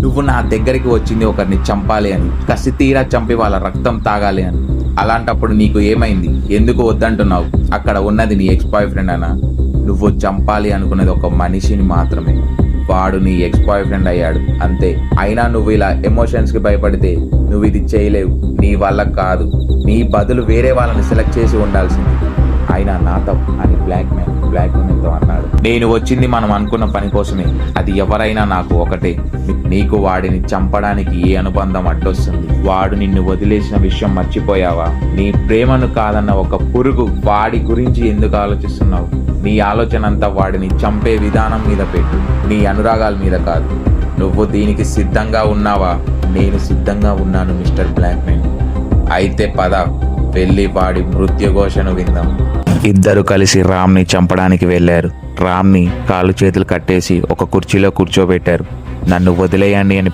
నువ్వు నా దగ్గరికి వచ్చింది ఒకరిని చంపాలి అని, కసి తీరా చంపి వాళ్ళ రక్తం తాగాలి అని. అలాంటప్పుడు నీకు ఏమైంది? ఎందుకు వద్దంటున్నావు? అక్కడ ఉన్నది నీ ఎక్స్ బాయ్ ఫ్రెండ్ అనా? నువ్వు చంపాలి అనుకునేది ఒక మనిషిని మాత్రమే. వాడు నీ ఎక్స్ బాయ్ ఫ్రెండ్ అయ్యాడు అంతే. అయినా నువ్వు ఇలా ఎమోషన్స్కి భయపడితే నువ్వు ఇది చేయలేవు. నీ వల్ల కాదు. నీ బదులు వేరే వాళ్ళని సెలెక్ట్ చేసి ఉండాల్సింది. అయినా నా తప్పు అని బ్లాక్ మెయిల్తో అన్నాడు. నేను వచ్చింది మనం అనుకున్న పని కోసమే. అది ఎవరైనా నాకు ఒకటే. నీకు వాడిని చంపడానికి ఏ అనుబంధం అడ్డొస్తుంది? వాడు నిన్ను వదిలేసిన విషయం మర్చిపోయావా? నీ ప్రేమను కాదన్న ఒక పురుగు వాడి గురించి ఎందుకు ఆలోచిస్తున్నావు? నీ ఆలోచన అంతా వాడిని చంపే విధానం మీద పెట్టు, నీ అనురాగాల మీద కాదు. నువ్వు దీనికి సిద్ధంగా ఉన్నావా? నేను సిద్ధంగా ఉన్నాను మిస్టర్ బ్లాక్ మెయిల్. అయితే పద, వెళ్ళి వాడి మృత్యుఘోషను విందాం. ఇద్దరు కలిసి రామ్ని చంపడానికి వెళ్ళారు. రామ్ని కాళ్ళు చేతులు కట్టేసి ఒక కుర్చీలో కూర్చోబెట్టారు. నన్ను వదిలేయండి అని